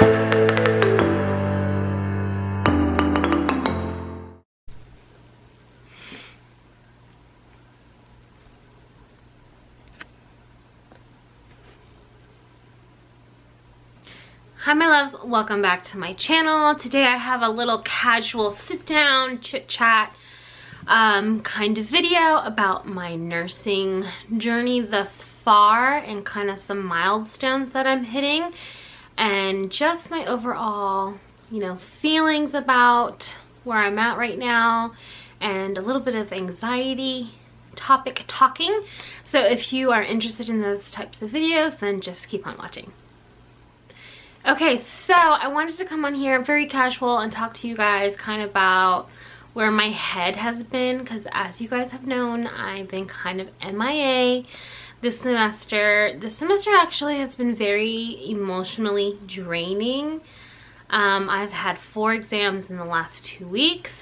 Hi my loves, welcome back to my channel. Today I have a little casual sit down chit chat kind of video about my nursing journey thus far and kind of some milestones that I'm hitting and just my overall, feelings about where I'm at right now and a little bit of anxiety topic talking. So if you are interested in those types of videos, then just keep on watching. Okay, so I wanted to come on here very casual and talk to you guys kind of about where my head has been, because as you guys have known, I've been kind of MIA this semester. This semester actually has been very emotionally draining. I've had 4 exams in the last 2 weeks,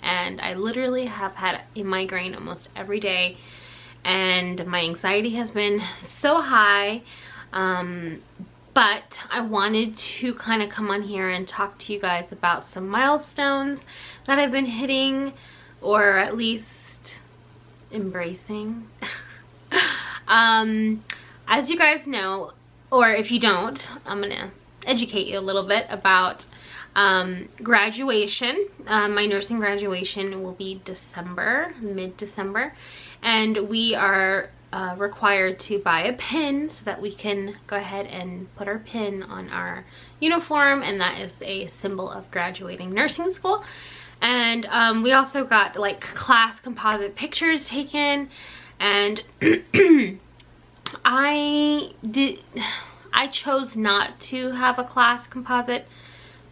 and I literally have had a migraine almost every day, and my anxiety has been so high. But I wanted to kind of come on here and talk to you guys about some milestones that I've been hitting, or at least embracing. As you guys know, or if you don't, I'm gonna educate you a little bit about graduation. My nursing graduation will be December, mid-December, and we are required to buy a pin so that we can go ahead and put our pin on our uniform, and that is a symbol of graduating nursing school. And we also got like class composite pictures taken, and I chose not to have a class composite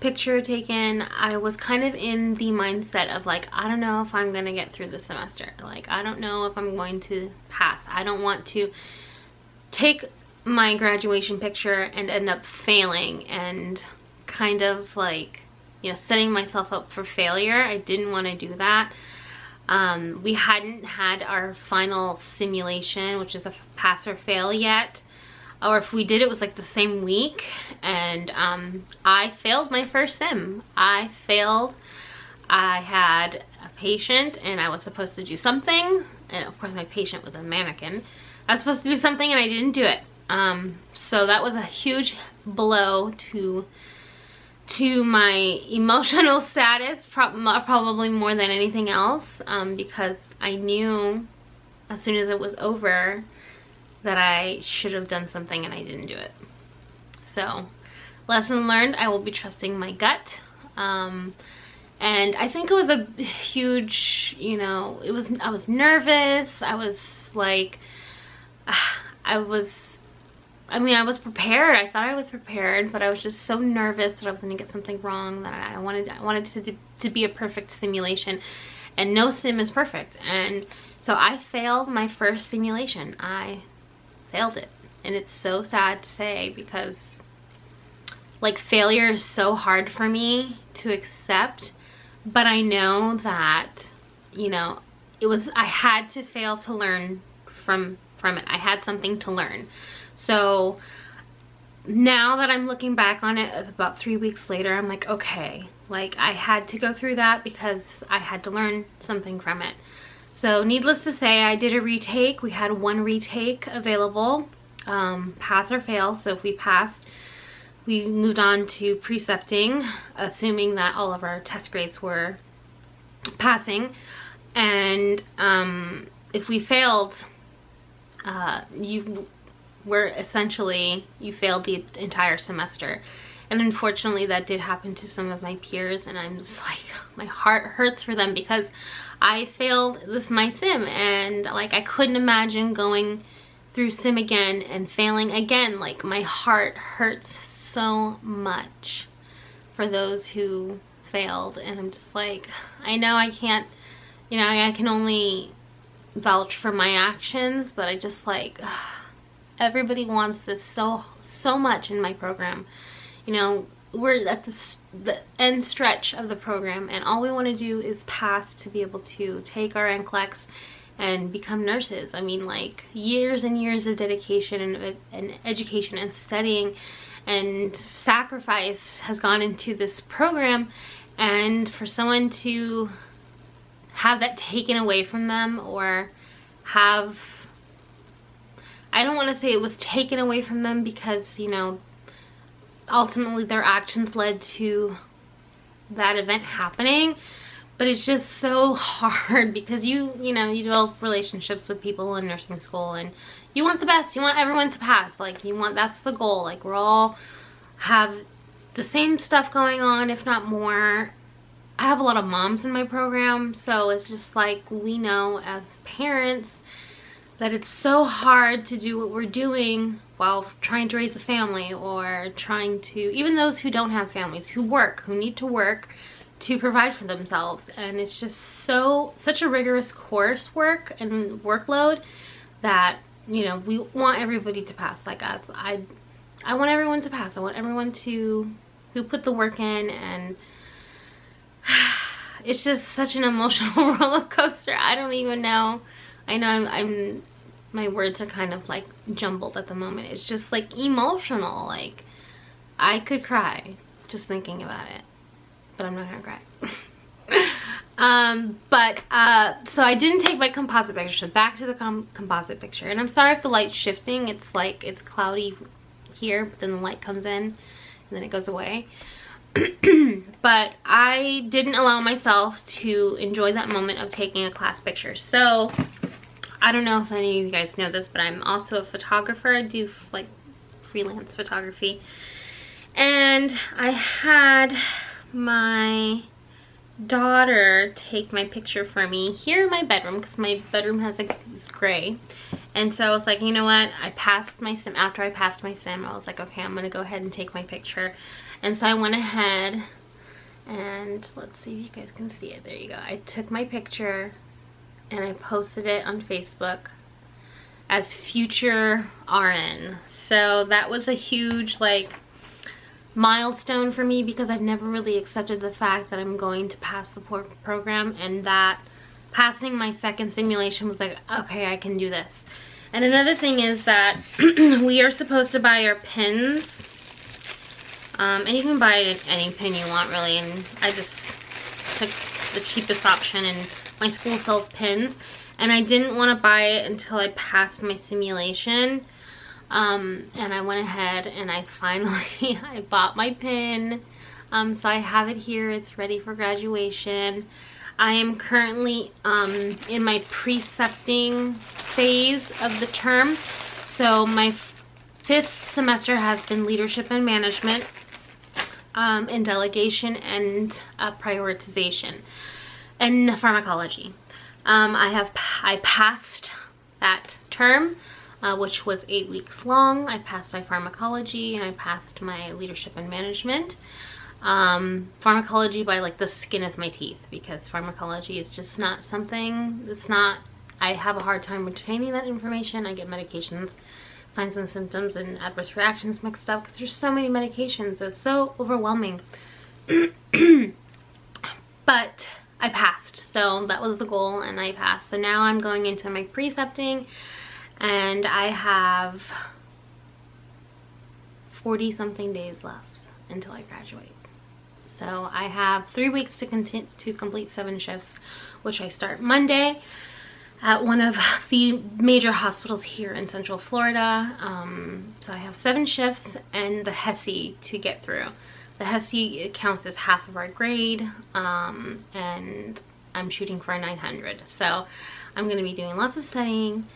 picture taken. I was kind of in the mindset of like, I don't know if I'm gonna get through the semester. Like, I don't know if I'm going to pass. I don't want to take my graduation picture and end up failing and kind of like, setting myself up for failure. I didn't want to do that. We hadn't had our final simulation, which is a pass or fail yet. Or if we did, it was like the same week, and I failed my first sim. I failed. I had a patient and I was supposed to do something, and of course my patient was a mannequin. I was supposed to do something and I didn't do it. So that was a huge blow to my emotional status, probably more than anything else, because I knew as soon as it was over that I should have done something and I didn't do it. So, lesson learned, I will be trusting my gut. And I think it was a huge, I was nervous. I was like, I was prepared. I thought I was prepared, but I was just so nervous that I was gonna get something wrong, that I wanted to be a perfect simulation, and no sim is perfect. And so I failed my first simulation. I failed it, and it's so sad to say, because like failure is so hard for me to accept, but I know that I had to fail to learn from it. I had something to learn. So now that I'm looking back on it about 3 weeks later, I'm like, okay, like I had to go through that because I had to learn something from it. So needless to say, I did a retake. We had 1 retake available, pass or fail. So if we passed, we moved on to precepting, assuming that all of our test grades were passing. And if we failed, you failed the entire semester. And unfortunately that did happen to some of my peers, and I'm just like, my heart hurts for them, because I failed my sim, and like I couldn't imagine going through sim again and failing again. Like, my heart hurts so much for those who failed, and I'm just like, I know I can't, I can only vouch for my actions, but I just like, everybody wants this so much in my program. We're at the end stretch of the program, and all we want to do is pass to be able to take our NCLEX and become nurses. I mean, like, years and years of dedication and education and studying and sacrifice has gone into this program, and for someone to have that taken away from them, or have, I don't want to say it was taken away from them, because, you know, ultimately their actions led to that event happening, but it's just so hard because you know, you develop relationships with people in nursing school, and you want the best, you want everyone to pass, like you want, that's the goal, like we're all have the same stuff going on, if not more. I have a lot of moms in my program, so it's just like, we know as parents that it's so hard to do what we're doing while trying to raise a family, or trying to, even those who don't have families, who work, who need to work to provide for themselves. And it's just such a rigorous coursework and workload that, you know, we want everybody to pass. Like us, I want everyone to pass. I want everyone who put the work in, and it's just such an emotional roller coaster. I don't even know. I know my words are kind of like jumbled at the moment. It's just like emotional. Like I could cry just thinking about it, but I'm not gonna cry. So I didn't take my composite picture. So back to the composite picture. And I'm sorry if the light's shifting. It's like, it's cloudy here, but then the light comes in and then it goes away. But I didn't allow myself to enjoy that moment of taking a class picture. So I don't know if any of you guys know this, but I'm also a photographer. I do like freelance photography. And I had my daughter take my picture for me here in my bedroom, because my bedroom has this gray. And so I was like, you know what, I passed my sim. After I passed my sim, I was like, okay, I'm gonna go ahead and take my picture. And so I went ahead and, let's see if you guys can see it. There you go. I took my picture and I posted it on Facebook as future RN. So that was a huge like milestone for me, because I've never really accepted the fact that I'm going to pass the program, and that passing my second simulation was like, okay, I can do this. And another thing is that we are supposed to buy our pins, and you can buy any pin you want really, and I just took the cheapest option, and my school sells pins, and I didn't want to buy it until I passed my simulation. And I went ahead and I finally, I bought my pin. So I have it here. It's ready for graduation. I am currently in my precepting phase of the term. So my 5th semester has been leadership and management, and delegation, and prioritization, and pharmacology. I passed that term, which was 8 weeks long. I passed my pharmacology, and I passed my leadership and management. Pharmacology by like the skin of my teeth, because pharmacology is just not something, it's not, I have a hard time retaining that information. I get medications, signs and symptoms, and adverse reactions mixed up, because there's so many medications. It's so overwhelming. But I passed, so that was the goal, and I passed. So now I'm going into my precepting, and I have 40 something days left until I graduate. So I have 3 weeks to complete 7 shifts, which I start Monday at one of the major hospitals here in Central Florida. So I have 7 shifts and the HESI to get through. The HESI counts as half of our grade, and I'm shooting for a 900. So I'm going to be doing lots of studying.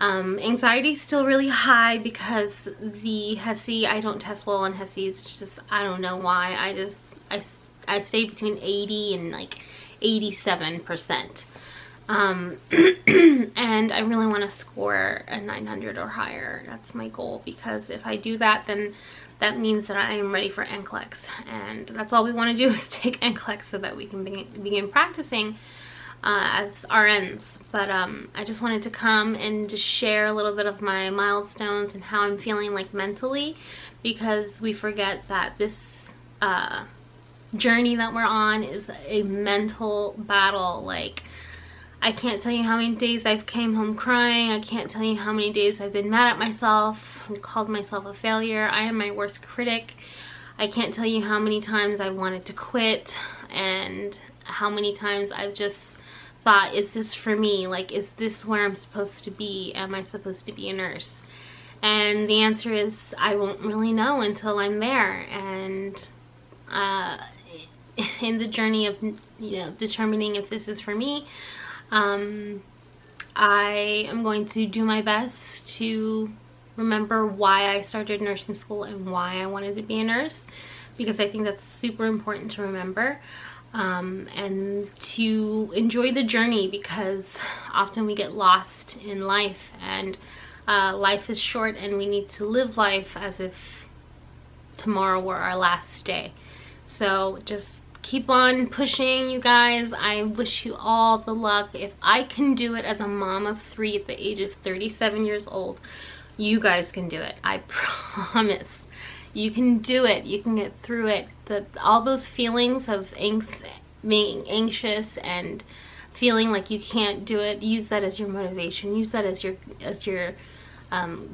Anxiety is still really high because the HESI, I don't test well on HESI. It's just, I don't know why. I'd stay between 80 and like 87%. And I really want to score a 900 or higher. That's my goal, because if I do that, then that means that I am ready for NCLEX, and that's all we want to do is take NCLEX so that we can begin practicing as RNs. But I just wanted to come and just share a little bit of my milestones and how I'm feeling like mentally, because we forget that this journey that we're on is a mental battle. Like, I can't tell you how many days I've came home crying. I can't tell you how many days I've been mad at myself and called myself a failure. I am my worst critic. I can't tell you how many times I wanted to quit and how many times I've just thought, is this for me? Like, is this where I'm supposed to be? Am I supposed to be a nurse? And the answer is, I won't really know until I'm there. And in the journey of, determining if this is for me, I am going to do my best to remember why I started nursing school and why I wanted to be a nurse, because I think that's super important to remember, and to enjoy the journey, because often we get lost in life, and life is short and we need to live life as if tomorrow were our last day. So just keep on pushing, you guys. I wish you all the luck. If I can do it as a mom of 3 at the age of 37 years old, you guys can do it. I promise. You can do it. You can get through it. All those feelings of being anxious and feeling like you can't do it, use that as your motivation. Use that as your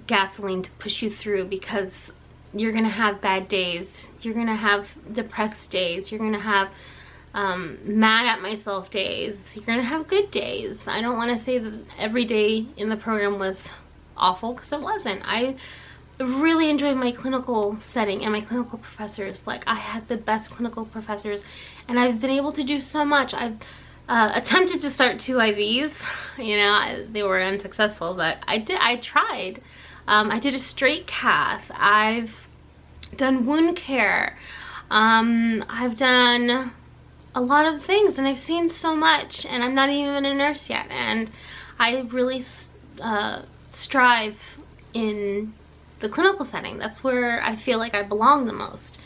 gasoline to push you through, because you're gonna have bad days, you're gonna have depressed days, you're gonna have mad at myself days, you're gonna have good days. I don't want to say that every day in the program was awful, because it wasn't. I really enjoyed my clinical setting and my clinical professors. Like, I had the best clinical professors, and I've been able to do so much. I've attempted to start 2 IVs, they were unsuccessful, but I tried. I did a straight cath. I've done wound care. I've done a lot of things, and I've seen so much, and I'm not even a nurse yet. And I really strive in the clinical setting. That's where I feel like I belong the most.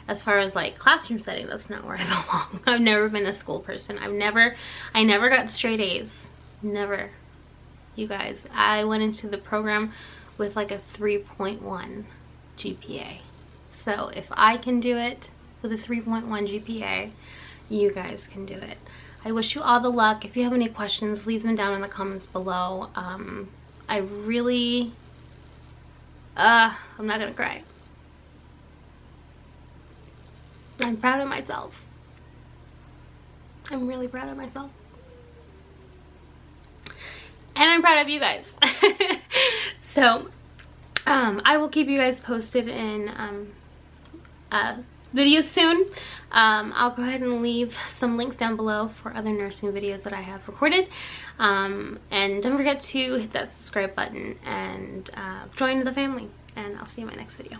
As far as like classroom setting, that's not where I belong. I've never been a school person. I never got straight A's. Never. You guys, I went into the program with like a 3.1 GPA. So if I can do it with a 3.1 GPA, you guys can do it. I wish you all the luck. If you have any questions, leave them down in the comments below. I really, I'm not gonna cry. I'm proud of myself. I'm really proud of myself. And I'm proud of you guys. So, I will keep you guys posted in videos soon. I'll go ahead and leave some links down below for other nursing videos that I have recorded. And don't forget to hit that subscribe button and join the family. And I'll see you in my next video.